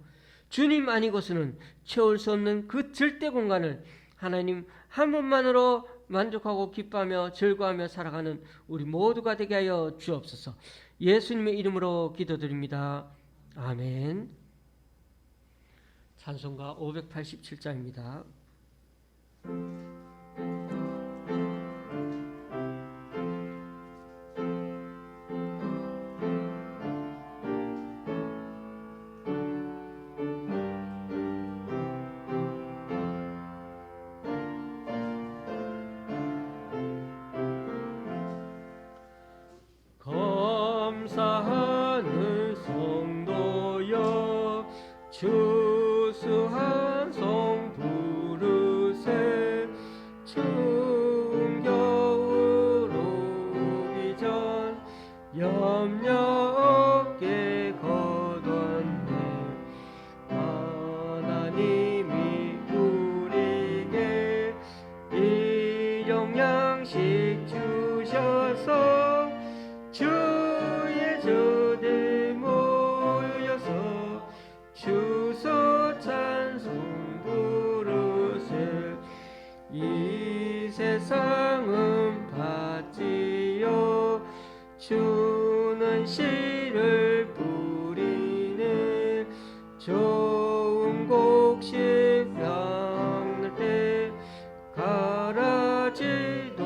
주님 아니고서는 채울 수 없는 그 절대 공간을 하나님 한 분만으로 만족하고 기뻐하며 즐거워하며 살아가는 우리 모두가 되게 하여 주옵소서. 예수님의 이름으로 기도드립니다. 아멘. 찬송가 587장입니다. 감사하는 성도여 주수한 송 부르세. 추운 겨울 오기 전 염려 없게 거뒀네. 하나님이 우리에게 일용 양식 주셔서 주의 저들 모여서 주소 찬송 부르세. 이 세상은 받지요 주는 씨를 뿌리네. 좋은 곡식 낚을 때 가라지도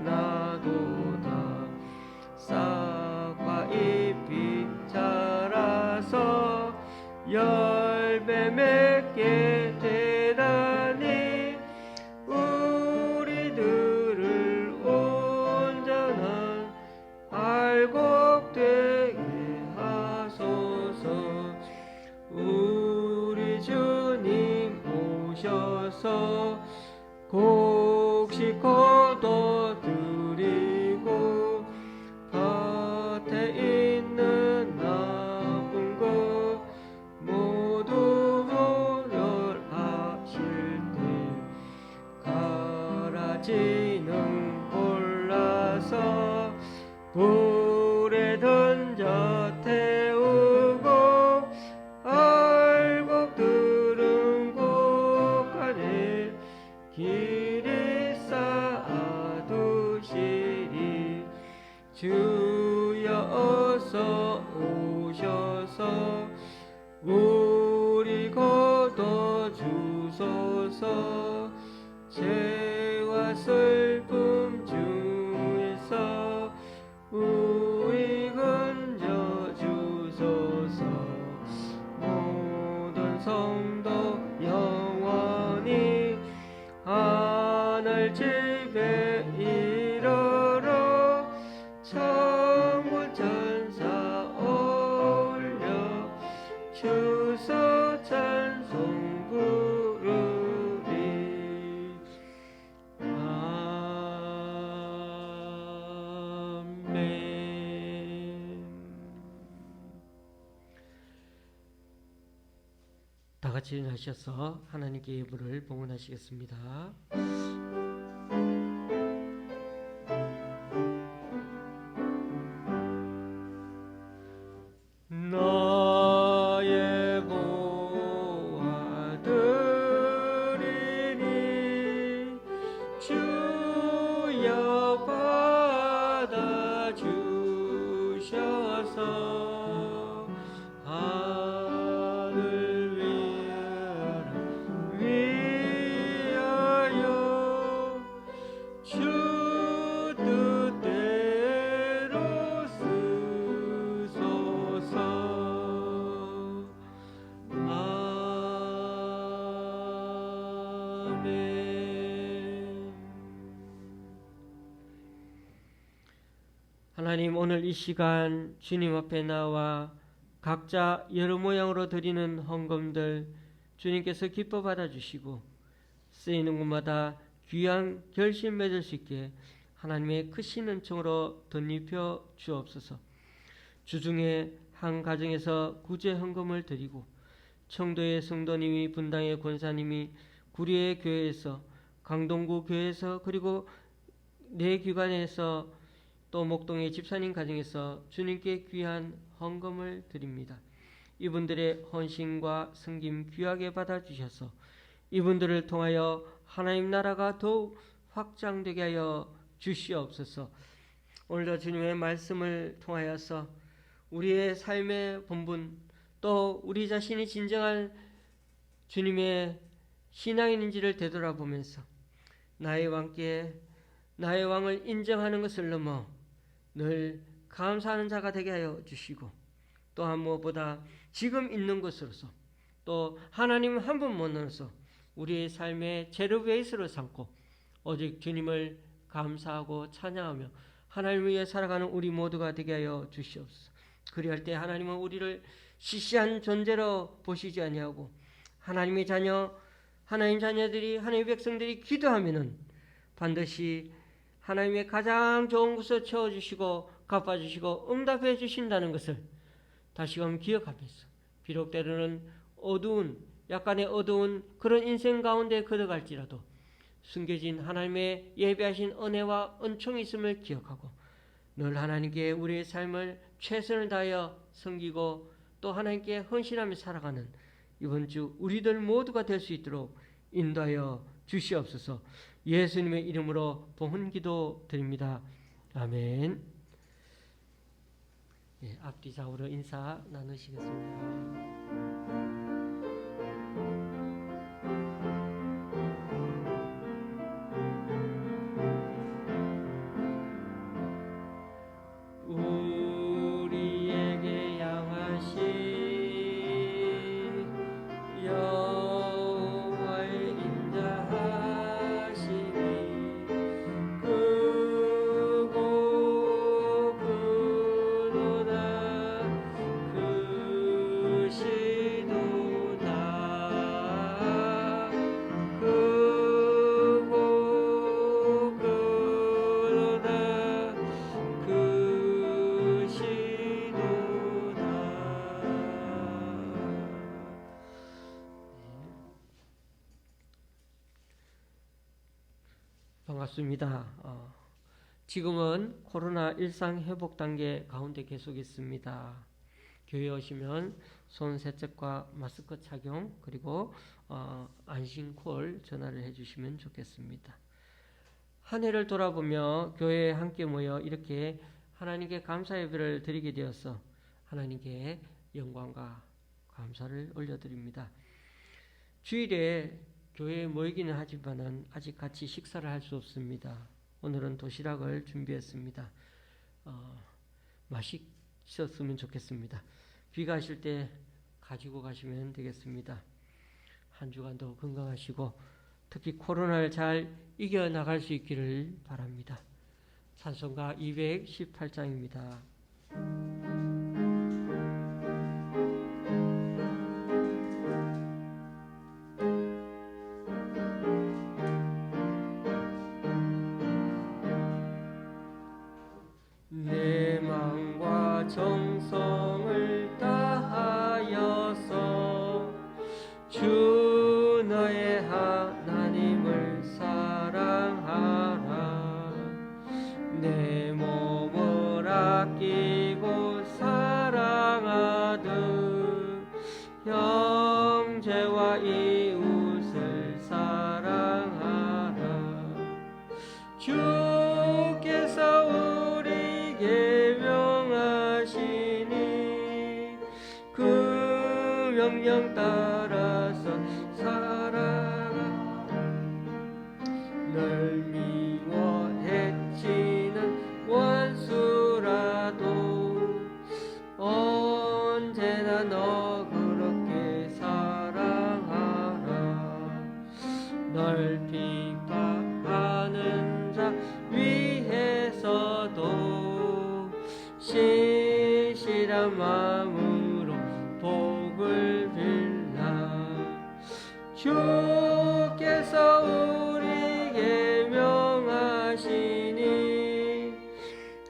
나도다. 싹과 잎이 자라서 열매 맺게 되다니 우리들을 온전한 알곡 되게 하소서. 우리 주님 오셔서 곡식 거둬드리고 밭에 있는 나쁜 것 모두 모멸하실 때 가라지는 골라서 불에 던져 태우고 알곡들은 곳간에 길이 쌓아두시리. 주여 어서 오셔서 우리 거둬주소서. 죄와 슬픔 중에서 우리 건져주소서. 모든 성도 영원히 하늘 집에 이르러 천군 천사 올려 주소 찬송 부르리. 아멘. 다 같이 일어나셔서 하나님께 예물을 봉헌하시겠습니다. 나의 고아들이 받아 주셔서 하늘 위하여 주 뜻대로 쓰소서. 아멘. 하나님, 오늘 이 시간 주님 앞에 나와 각자 여러 모양으로 드리는 헌금들 주님께서 기뻐 받아주시고 쓰이는 곳마다 귀한 결실 맺을 수 있게 하나님의 크신 은총으로 덧입혀 주옵소서. 주중에 한 가정에서 구제 헌금을 드리고 청도의 성도님이, 분당의 권사님이, 구리의 교회에서, 강동구 교회에서, 그리고 내 기관에서, 또 목동의 집사님 가정에서 주님께 귀한 헌금을 드립니다. 이분들의 헌신과 섬김 귀하게 받아주셔서 이분들을 통하여 하나님 나라가 더욱 확장되게 하여 주시옵소서. 오늘도 주님의 말씀을 통하여서 우리의 삶의 본분, 또 우리 자신이 진정한 주님의 신앙인인지를 되돌아보면서 나의 왕께 나의 왕을 인정하는 것을 넘어 늘 감사하는 자가 되게 하여 주시고, 또한 무엇보다 지금 있는 것으로서 또 하나님 한 분만으로서 우리의 삶의 제로베이스로 삼고 오직 주님을 감사하고 찬양하며 하나님을 위해 살아가는 우리 모두가 되게 하여 주시옵소서. 그리할 때 하나님은 우리를 시시한 존재로 보시지 아니하고 하나님의 자녀, 하나님 자녀들이, 하나님의 백성들이 기도하면은 반드시 하나님의 가장 좋은 곳을 채워주시고 갚아주시고 응답해 주신다는 것을 다시금 기억하면서, 비록 때로는 어두운, 약간의 어두운 그런 인생 가운데 걸어갈지라도 숨겨진 하나님의 예비하신 은혜와 은총이 있음을 기억하고 늘 하나님께 우리의 삶을 최선을 다하여 섬기고 또 하나님께 헌신하며 살아가는 이번 주 우리들 모두가 될 수 있도록 인도하여 주시옵소서. 예수님의 이름으로 봉헌기도 드립니다. 아멘. 앞뒤 좌우로 인사 나누시겠습니다. 우리에게 양하신 여호와의 인자하심이 크고 크도다 크시도다 크고 크도다 반갑습니다. 지금은 코로나 일상 회복 단계 가운데 계속 있습니다. 교회 오시면 손 세척과 마스크 착용, 그리고 안심콜 전화를 해주시면 좋겠습니다. 한 해를 돌아보며 교회에 함께 모여 이렇게 하나님께 감사 예배를 드리게 되어서 하나님께 영광과 감사를 올려드립니다. 주일에 교회에 모이기는 하지만은 아직 같이 식사를 할 수 없습니다. 오늘은 도시락을 준비했습니다. 맛있었으면 좋겠습니다. 귀가 하실 때 가지고 가시면 되겠습니다. 한 주간도 건강하시고 특히 코로나를 잘 이겨나갈 수 있기를 바랍니다. 찬송가 218장입니다. 내 마음과 정성을 다하여서 주 너의 하나님을 사랑하라. 내 몸을 아끼 명령 따라서 살아가 널 미워 해치는 원수라도 언제나 너 그렇게 사랑하라. 널 비판하는 자 위해서도 신실한 마음으로 복을 빌라. 주께서 우리에게 명하시니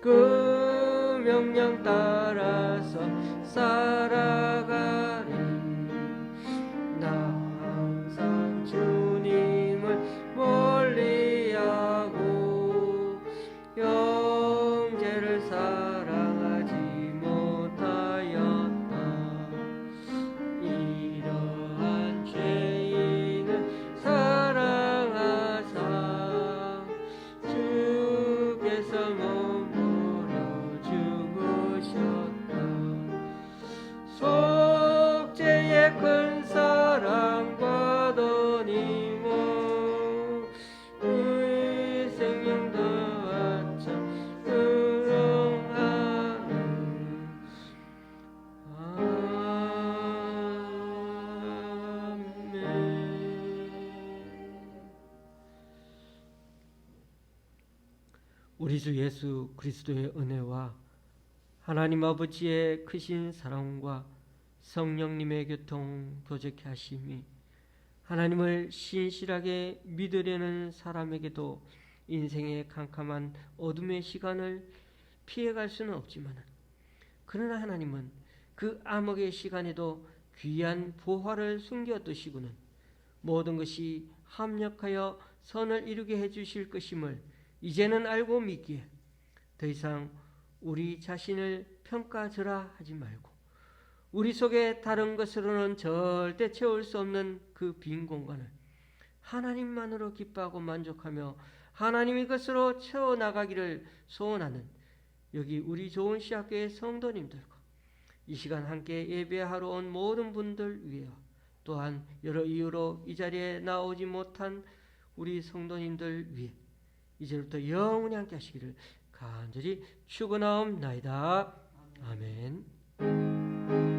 그 명령 따라서 살아가리. 나 항상 주님을 멀리하고 형제를 사랑하지 못하였다. 이러한 죄인을 사랑하사 주께서 머물러 죽으셨다. 속죄의 큰 사랑 받으니 뭐 그의 생명도 아참 그러하는 아멘. 우리 주 예수 그리스도의 은혜와 하나님 아버지의 크신 사랑과 성령님의 교통 교제케 하심이 하나님을 신실하게 믿으려는 사람에게도 인생의 캄캄한 어둠의 시간을 피해갈 수는 없지만 그러나 하나님은 그 암흑의 시간에도 귀한 보화를 숨겨 두시고는 모든 것이 합력하여 선을 이루게 해주실 것임을 이제는 알고 믿기에 더 이상 우리 자신을 평가절하 하지 말고 우리 속에 다른 것으로는 절대 채울 수 없는 그 빈 공간을 하나님만으로 기뻐하고 만족하며 하나님의 것으로 채워나가기를 소원하는 여기 우리 좋은 시학교의 성도님들과 이 시간 함께 예배하러 온 모든 분들 위에 또한 여러 이유로 이 자리에 나오지 못한 우리 성도님들 위해 이제부터 영원히 함께 하시기를 간절히 축원하옵나이다. 아멘.